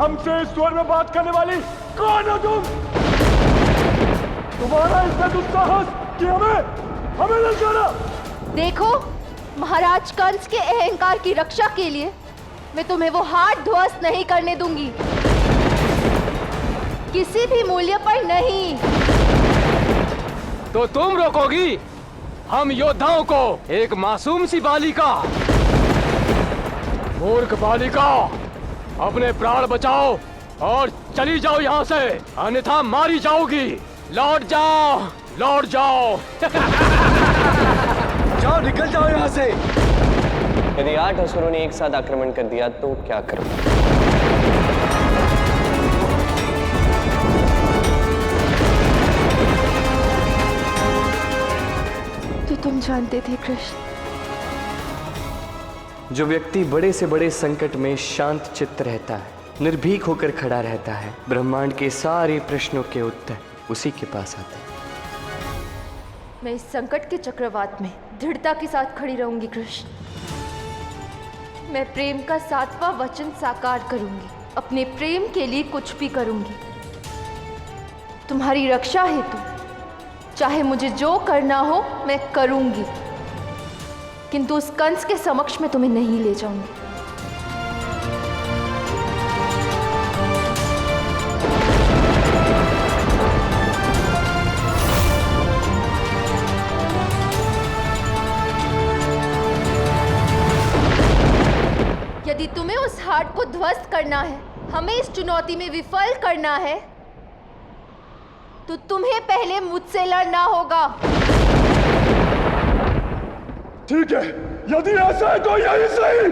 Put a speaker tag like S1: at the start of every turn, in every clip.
S1: हमसे इस स्वर में बात करने वाली कौन हो तुम? तुम्हारा इतना दुस्साहस कि हमें ललकारा।
S2: देखो, महाराज कंस के अहंकार की रक्षा के लिए मैं तुम्हें वो हाथ ध्वस्त नहीं करने दूंगी, किसी भी मूल्य पर नहीं।
S3: तो तुम रोकोगी हम योद्धाओं को? एक मासूम सी बालिका। मूर्ख बालिका, अपने प्राण बचाओ और चली जाओ यहाँ से, अन्यथा मारी जाओगी। लौट जाओ, लौट जाओ।
S1: जाओ, निकल जाओ यहाँ से।
S4: यदि 8 असुरों ने एक साथ आक्रमण कर दिया तो क्या करूं?
S2: तो तुम जानते थे कृष्ण।
S5: जो व्यक्ति बड़े से बड़े संकट में शांत चित्त रहता है, निर्भीक होकर खड़ा रहता है, ब्रह्मांड के सारे प्रश्नों के उत्तर उसी के पास आते हैं।
S2: मैं इस संकट के चक्रवात में दृढ़ता के साथ खड़ी रहूंगी कृष्ण। मैं प्रेम का 7वां वचन साकार करूंगी, अपने प्रेम के लिए कुछ भी करूंगी। तुम्हारी रक्षा हेतु चाहे मुझे जो करना हो मैं करूंगी, किंतु उस कंस के समक्ष मैं तुम्हें नहीं ले जाऊंगी। यदि तुम्हें उस हाट को ध्वस्त करना है, हमें इस चुनौती में विफल करना है, तो तुम्हें पहले मुझसे लड़ना होगा।
S1: ठीक है, यदि ऐसा है तो यही सही।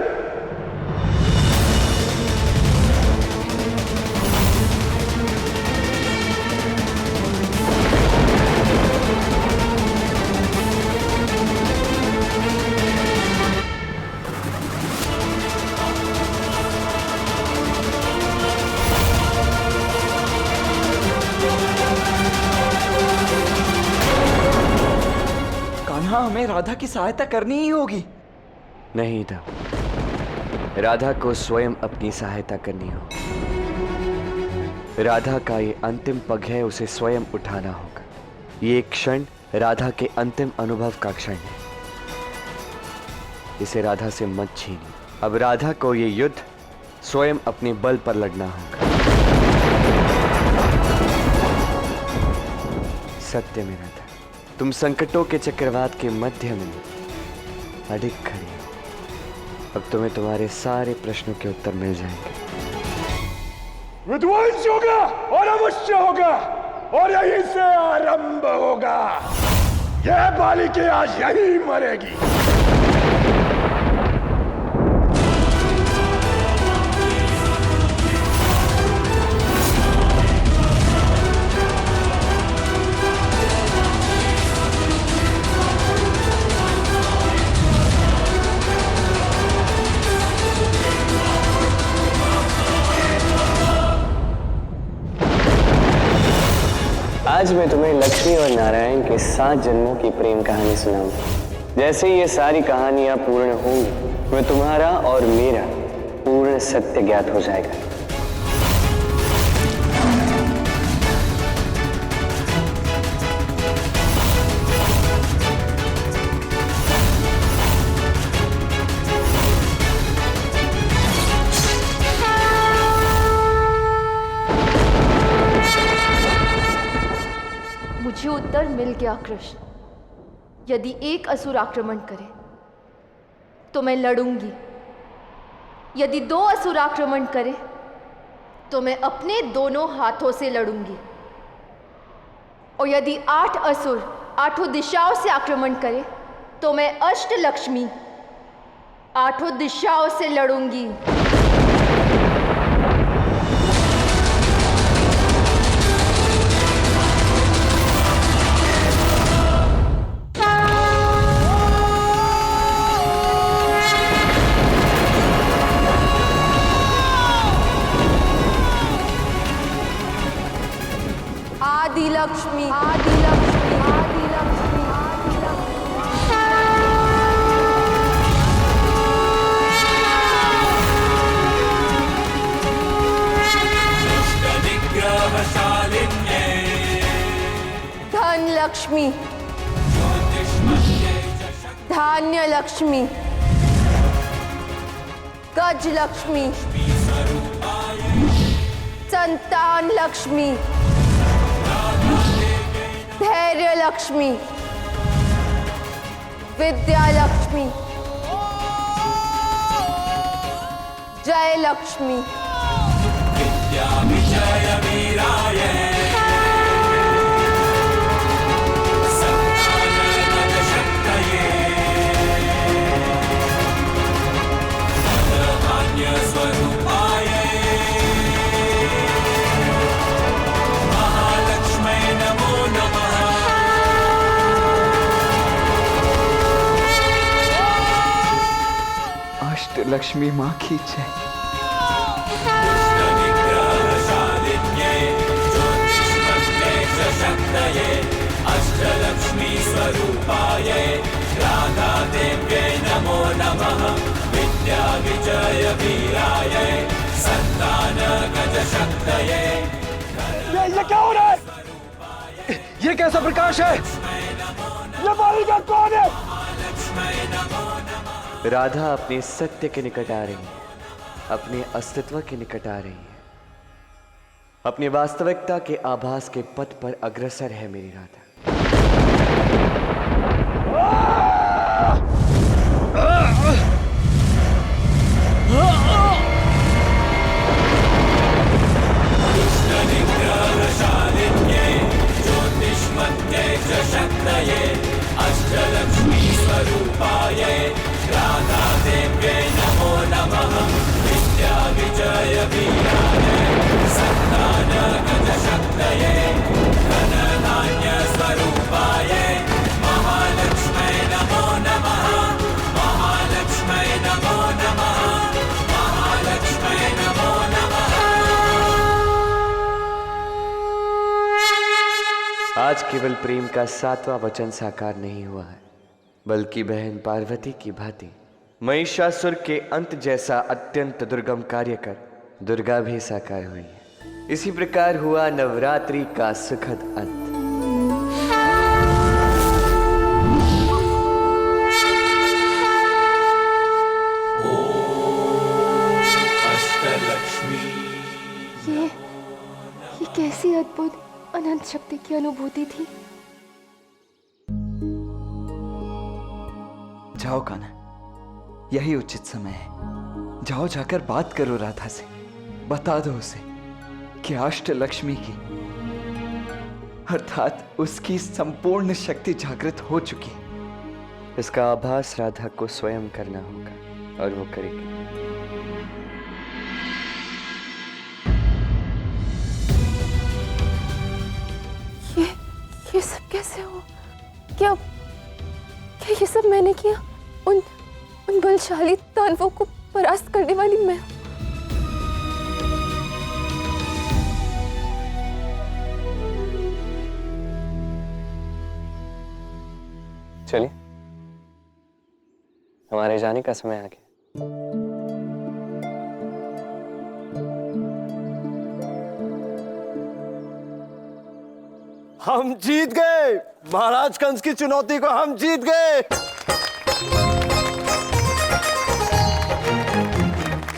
S6: हमें राधा की सहायता करनी ही होगी।
S5: नहीं था, राधा को स्वयं अपनी सहायता करनी हो। राधा का ये अंतिम पग है, उसे स्वयं उठाना होगा। ये क्षण राधा के अंतिम अनुभव का क्षण है, इसे राधा से मत छीनिए। अब राधा को ये युद्ध स्वयं अपने बल पर लड़ना होगा। सत्य में राधा, तुम संकटों के चक्रवात के मध्य में अडिग खड़ी हो। अब तुम्हें तुम्हारे सारे प्रश्नों के उत्तर मिल जाएंगे।
S1: विध्वंस होगा और अवश्य होगा, और यहीं से आरंभ होगा। यह बालिका आज यहीं मरेगी।
S4: आज मैं तुम्हें लक्ष्मी और नारायण के 7 जन्मों की प्रेम कहानी सुनाऊंगा। जैसे ये सारी कहानियां पूर्ण होंगी, मैं तुम्हारा और मेरा पूर्ण सत्य ज्ञात हो जाएगा।
S2: मुझे उत्तर मिल गया कृष्ण। यदि एक असुर आक्रमण करे तो मैं लड़ूंगी, यदि 2 असुर आक्रमण करे तो मैं अपने दोनों हाथों से लड़ूंगी, और यदि 8 असुर 8 दिशाओं से आक्रमण करे तो मैं अष्टलक्ष्मी 8 दिशाओं से लड़ूंगी। आदिलक्ष्मी, आदिलक्ष्मी, आदिलक्ष्मी, आदिलक्ष्मी। लक्ष्मी, धान्य लक्ष्मी, गज लक्ष्मी, संतान लक्ष्मी, धैर्य लक्ष्मी, विद्या लक्ष्मी, जय लक्ष्मी।
S6: अष्टलक्ष्मी माँ की जय।
S7: अष्टलक्ष्मी स्वरूपाय राधा देव्यै नमो नमः। विद्या विजय वीराय संतान गज शक्तये।
S1: ये क्या हो रहा है?
S6: ये कैसा प्रकाश है?
S1: ये बालिका कौन है?
S5: राधा अपने सत्य के निकट आ रही है, अपने अस्तित्व के निकट आ रही है, अपनी वास्तविकता के आभास के पथ पर अग्रसर है मेरी राधा।
S7: अष्टलक्ष्मी स्वरूपाय राधा देव्यै नमो नमः। विद्या विजय वीराय संतान गज शक्तये। धन धान्य स्वरूपाय महालक्ष्मै नमो नमः। महालक्ष्मै नमो नमः। महालक्ष्मै नमो नमः।
S5: आज केवल प्रेम का 7वां वचन साकार नहीं हुआ है, बल्कि बहन पार्वती की भांति महिषासुर के अंत जैसा अत्यंत दुर्गम कार्य कर दुर्गा भी साकार हुई है। इसी प्रकार हुआ नवरात्रि का सुखद अंत।
S2: ये कैसी अद्भुत अनंत शक्ति की अनुभूति थी।
S6: जाओ कान्हा, यही उचित समय है। जाओ जाकर बात करो राधा से, बता दो उसे कि अष्टलक्ष्मी की अर्थात उसकी संपूर्ण शक्ति जागृत हो चुकी है।
S5: इसका आभास राधा को स्वयं करना होगा और वो करेगी।
S2: ये सब कैसे हो? क्या ये सब मैंने किया? उन बलशाली दानवों को परास्त करने वाली मैं।
S4: चलिए, हमारे जाने का समय आ गया।
S8: हम जीत गए, महाराज कंस की चुनौती को हम जीत गए।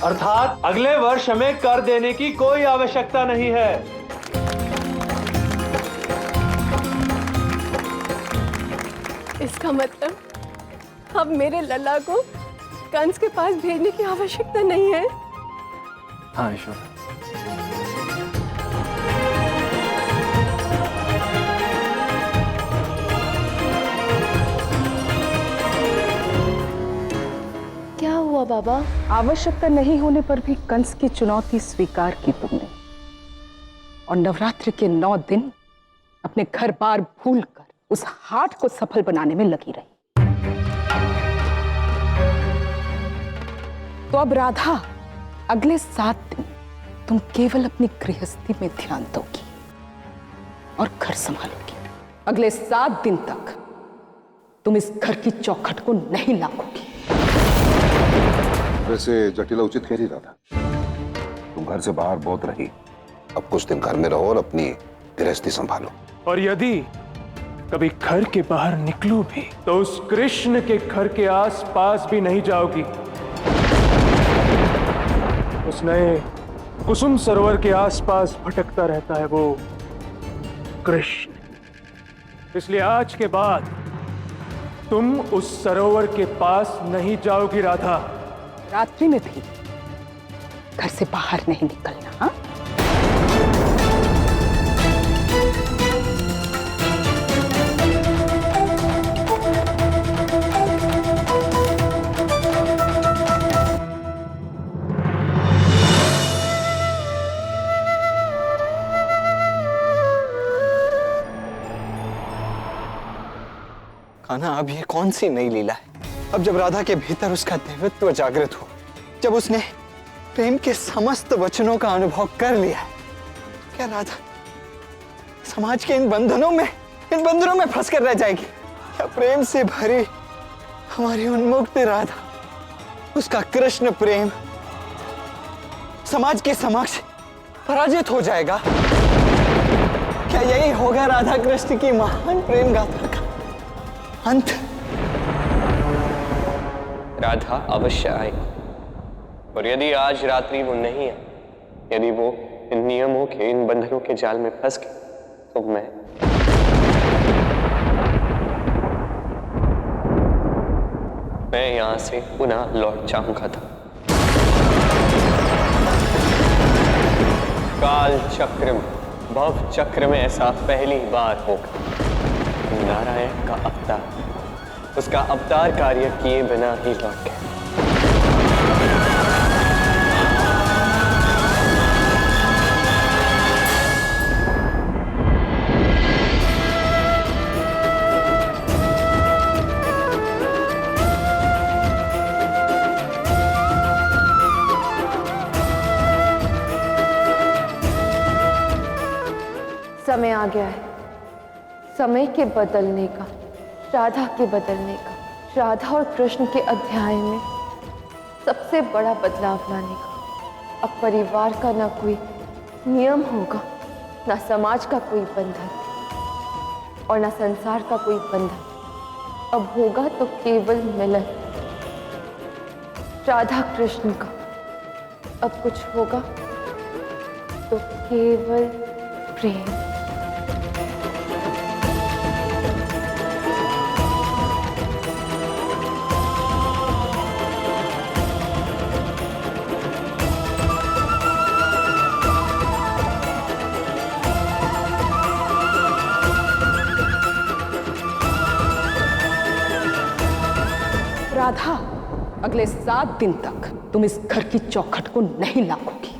S9: अर्थात अगले वर्ष हमें कर देने की कोई आवश्यकता नहीं है।
S2: इसका मतलब अब मेरे लल्ला को कंस के पास भेजने की आवश्यकता नहीं है।
S6: हाँ ईश्वर,
S2: क्या हुआ बाबा?
S10: आवश्यकता नहीं होने पर भी कंस की चुनौती स्वीकार की तुमने, और नवरात्रि के 9 दिन अपने घर बार भूलकर उस हाट को सफल बनाने में लगी रही। तो अब राधा, अगले 7 दिन तुम केवल अपनी गृहस्थी में ध्यान दोगी और घर संभालोगी। अगले 7 दिन तक तुम इस घर की चौखट को नहीं लांघोगी।
S11: वैसे जटिला उचित कह रही राधा, तुम घर से बाहर बहुत रही, अब कुछ दिन घर में रहो और अपनी गृहस्थी संभालो।
S9: और यदि
S3: कभी घर के बाहर निकलूं भी तो उस कृष्ण के घर के आस-पास भी नहीं जाओगी। उस नए कुसुम सरोवर के आसपास भटकता रहता है वो कृष्ण। इसलिए आज के बाद तुम उस सरोवर के पास नहीं जाओगी राधा।
S10: रात्रि में भी घर से बाहर नहीं निकलना। हाँ?
S6: कान्हा, अब ये कौन सी नई लीला है? अब जब राधा के भीतर उसका देवत्व जागृत हो, जब उसने प्रेम के समस्त वचनों का अनुभव कर लिया है, क्या राधा समाज के इन बंधनों में फंस कर रह जाएगी? क्या प्रेम से भरी हमारी उन्मुक्त राधा, उसका कृष्ण प्रेम समाज के समक्ष पराजित हो जाएगा? क्या यही होगा राधा कृष्ण की महान प्रेम गाथा का अंत?
S4: राधा अवश्य आए, और यदि आज रात्रि वो नहीं आए, यदि वो इन नियमों के, इन बंधनों के जाल में फंस गए, तो मैं यहां से पुनः लौट जाऊंगा था। काल चक्र में, भव चक्र में ऐसा पहली बार होगा। नारायण का अवतार, उसका अवतार कार्य किए बिना ही लौट गए।
S2: समय आ गया है, समय के बदलने का, राधा के बदलने का, राधा और कृष्ण के अध्याय में सबसे बड़ा बदलाव लाने का। अब परिवार का ना कोई नियम होगा, ना समाज का कोई बंधन और ना संसार का कोई बंधन। अब होगा तो केवल मिलन राधा कृष्ण का। अब कुछ होगा तो केवल प्रेम।
S10: राधा, अगले 7 दिन तक तुम इस घर की चौखट को नहीं लांघोगी।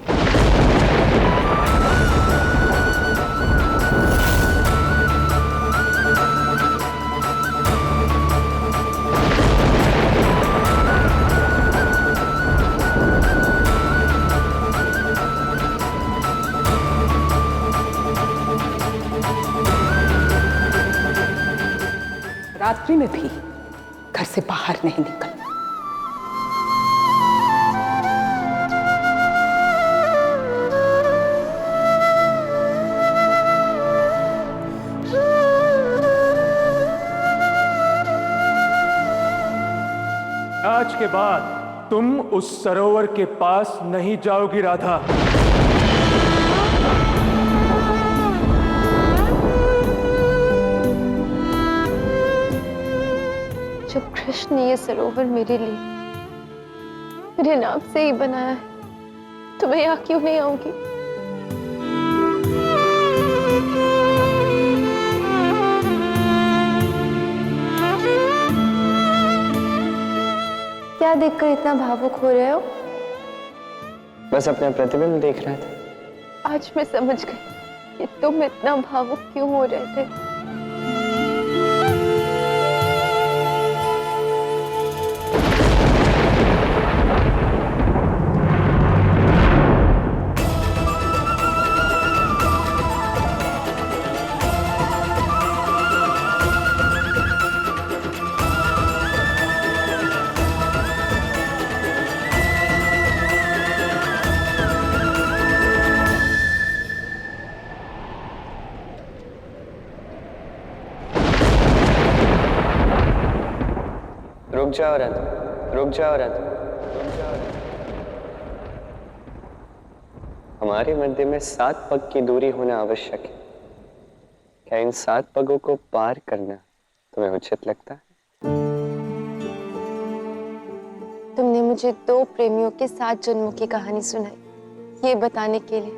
S10: रात्रि में भी घर से बाहर नहीं निकलना।
S3: आज के बाद तुम उस सरोवर के पास नहीं जाओगी राधा।
S2: जब कृष्ण ने ये सरोवर मेरे लिए, मेरे नाम से ही बनाया है, तो मैं यहाँ क्यों नहीं आऊंगी? क्या देखकर इतना भावुक हो रहे हो?
S4: बस अपना प्रतिबिंब देख रहा था।
S2: आज मैं समझ गई कि तुम इतना भावुक क्यों हो रहे थे।
S4: जाओ राधा, रुक जाओ राधा। हमारे मध्य में 7 पग की दूरी होना आवश्यक है। क्या इन 7 पगों को पार करना तुम्हें उचित लगता है?
S2: तुमने मुझे 2 प्रेमियों के 7 जन्मों की कहानी सुनाई, ये बताने के लिए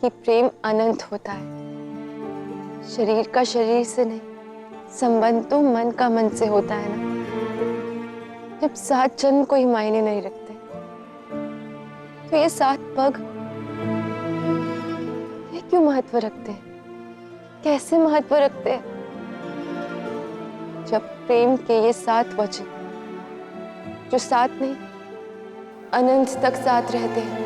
S2: कि प्रेम अनंत होता है। शरीर का शरीर से नहीं, संबंध तो मन का मन से होता है ना। जब 7 जन्म कोई मायने नहीं रखते, तो ये 7 पग ये क्यों महत्व रखते हैं? कैसे महत्व रखते हैं? जब प्रेम के ये 7 वचन जो 7 नहीं, अनंत तक साथ रहते हैं।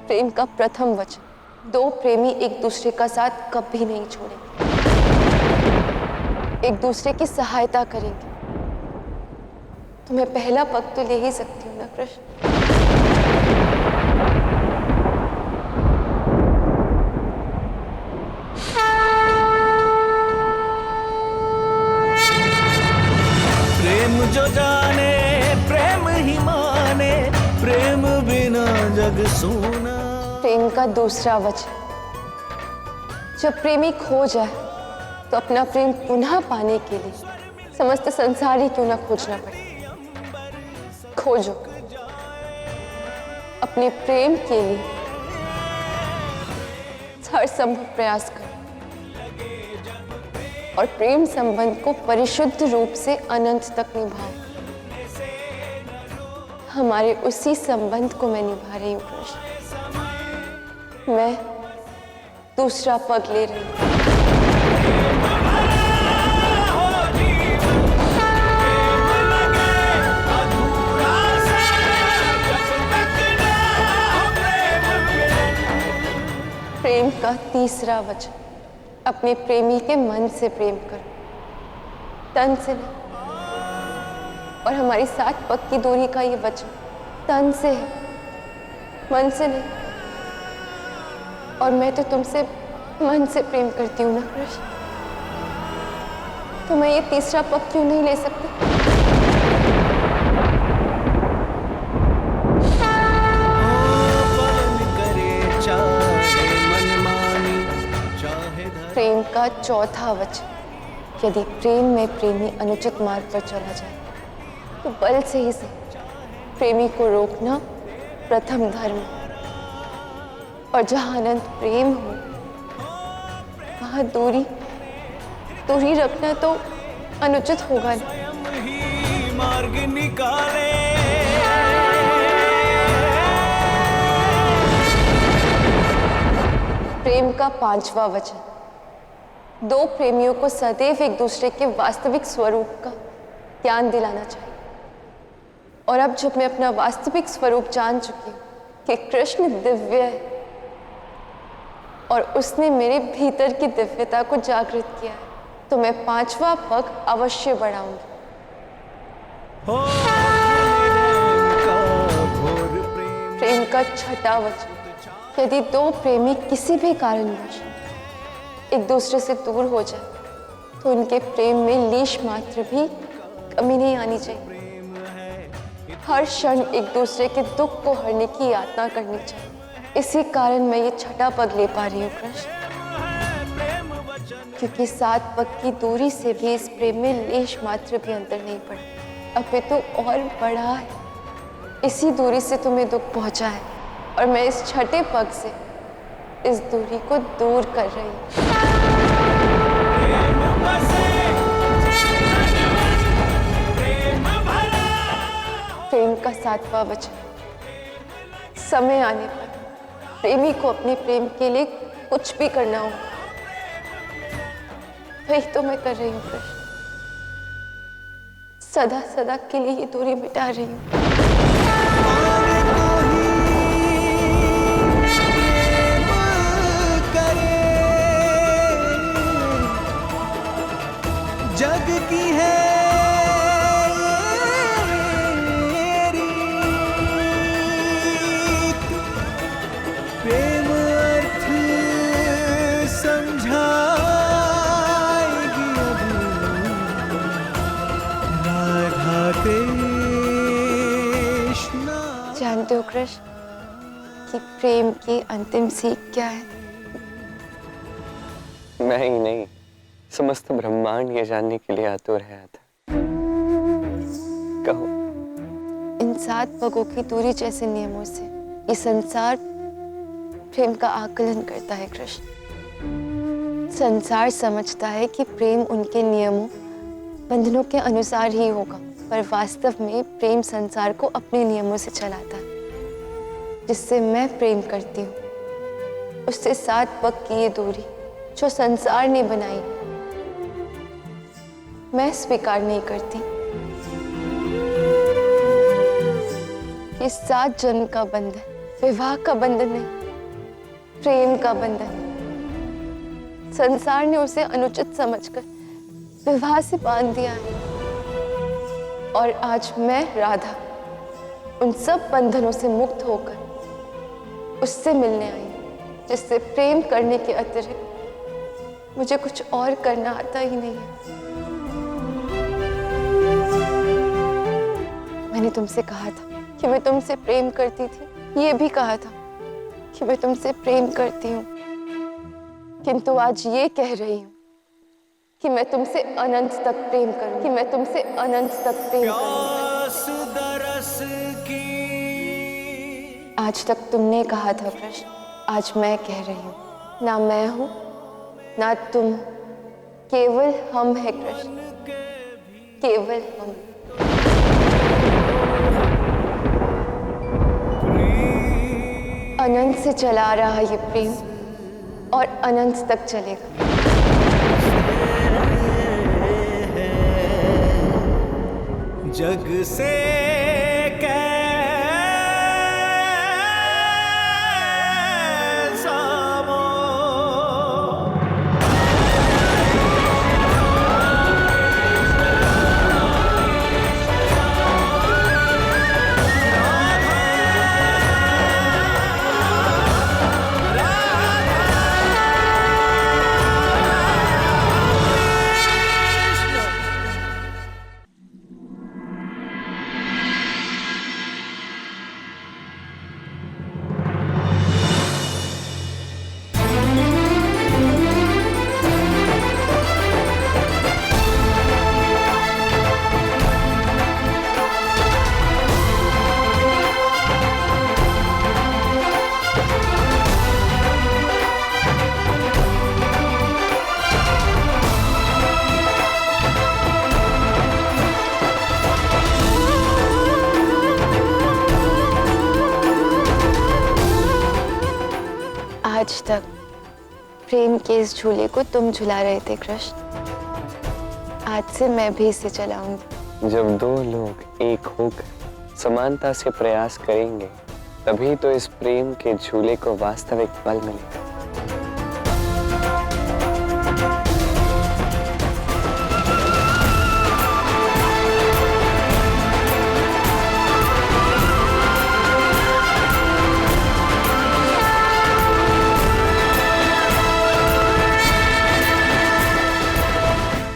S2: प्रेम का प्रथम वचन, 2 प्रेमी एक दूसरे का साथ कभी नहीं छोड़ेंगे, एक दूसरे की सहायता करेंगे। तो मैं पहला पग तो ले ही सकती हूँ ना कृष्ण।
S7: प्रेम जो जाने प्रेम ही माने, प्रेम बिना जग सोना।
S2: प्रेम का दूसरा वचन, जब प्रेमी खो जाए तो अपना प्रेम पुनः पाने के लिए समस्त संसार ही क्यों ना खोजना पड़े। खोजो, अपने प्रेम के लिए हर संभव प्रयास करो और प्रेम संबंध को परिशुद्ध रूप से अनंत तक निभाओ। हमारे उसी संबंध को मैं निभा रही हूँ कृष्ण। मैं दूसरा पग ले रही हूँ। प्रेम का तीसरा वचन, अपने प्रेमी के मन से प्रेम करो, तन से नहीं। और हमारी 7 पग की दूरी का ये वचन तन से है, मन से नहीं। और मैं तो तुमसे मन से प्रेम करती हूँ ना कृष्ण। तो मैं ये तीसरा पग क्यों नहीं ले सकती? प्रेम का चौथा वचन, यदि प्रेम में प्रेमी अनुचित मार्ग पर चला जाए तो बल से ही प्रेमी को रोकना प्रथम धर्म है। और जहां अनंत प्रेम हो वहां दूरी रखना तो अनुचित होगा नहीं।
S7: मार्ग निकाले
S2: प्रेम का 5वां वचन, 2 प्रेमियों को सदैव एक दूसरे के वास्तविक स्वरूप का ज्ञान दिलाना चाहिए। और अब जब मैं अपना वास्तविक स्वरूप जान चुकी हूँ कि कृष्ण दिव्य है और उसने मेरे भीतर की दिव्यता को जागृत किया है, तो मैं 5वां पग अवश्य बढ़ाऊंगी। प्रेम का 6वां वचन, यदि 2 प्रेमी किसी भी कारणवश एक दूसरे से दूर हो जाए तो उनके प्रेम में लीश मात्र भी कमी नहीं आनी चाहिए। हर क्षण एक दूसरे के दुख को हरने की यातना करनी चाहिए। इसी कारण मैं ये 6वां पग ले पा रही हूँ कृष्ण, क्योंकि 7 पग की दूरी से भी इस प्रेम में लेश मात्र भी अंतर नहीं पड़ा, अपितु और बड़ा है। इसी दूरी से तुम्हें दुख पहुंचा है और मैं इस 6ठे पग से इस दूरी को दूर कर रही हूँ। प्रेम का 7वां वचन, समय आने पर प्रेमी को अपने प्रेम के लिए कुछ भी करना होगा। वही तो मैं कर रही हूँ कृष्ण, सदा सदा के लिए ये दूरी मिटा रही हूँ।
S7: जग की है प्रेम अर्थ समझाए
S2: जानते हो कृष्ण कि प्रेम की अंतिम सीख क्या है?
S4: मैं ही नहीं, समस्त ब्रह्मांड ये जानने के लिए आतुर है। कहो।
S2: इन 7 पगों की दूरी जैसे नियमों से ये संसार प्रेम का आकलन करता है कृष्ण। संसार समझता है कि प्रेम उनके नियमों, बंधनों के अनुसार ही होगा, पर वास्तव में प्रेम संसार को अपने नियमों से चलाता है। जिससे मैं प्रेम करती हूँ उससे 7 पग की ये दूरी जो संसार ने बनाई, मैं स्वीकार नहीं करती। ये 7 जन्म का बंधन विवाह का बंधन नहीं, प्रेम का बंधन। संसार ने उसे अनुचित समझकर विवाह से बांध दिया है, और आज मैं राधा उन सब बंधनों से मुक्त होकर उससे मिलने आई, जिससे प्रेम करने के अतिरिक्त मुझे कुछ और करना आता ही नहीं है। मैंने तुमसे कहा था कि मैं तुमसे प्रेम करती थी, ये भी कहा था कि मैं तुमसे प्रेम करती हूँ, किंतु आज ये कह रही हूँ कि मैं तुमसे अनंत तक प्रेम करूँ, कि मैं तुमसे अनंत तक प्रेम करूँ। आज तक तुमने कहा था कृष्ण, आज मैं कह रही हूँ, ना मैं हूँ ना तुम, केवल हम हैं कृष्ण, केवल हम। अनंत से चला आ रहा ये प्रेम और अनंत तक चलेगा।
S7: जग से
S2: आज तक प्रेम के इस झूले को तुम झुला रहे थे कृष्ण, आज से मैं भी इसे चलाऊंगी।
S4: जब 2 लोग एक होकर समानता से प्रयास करेंगे, तभी तो इस प्रेम के झूले को वास्तविक बल मिलेगा।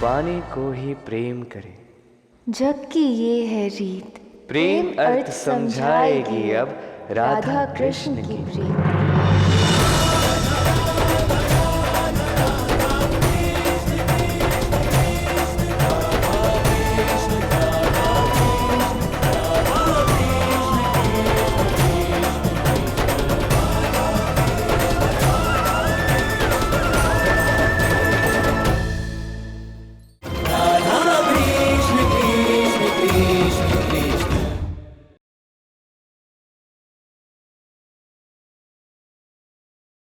S5: पाने को ही प्रेम करे,
S2: जग की ये है रीत,
S5: प्रेम अर्थ समझाएगी अब राधा कृष्ण की प्रीत।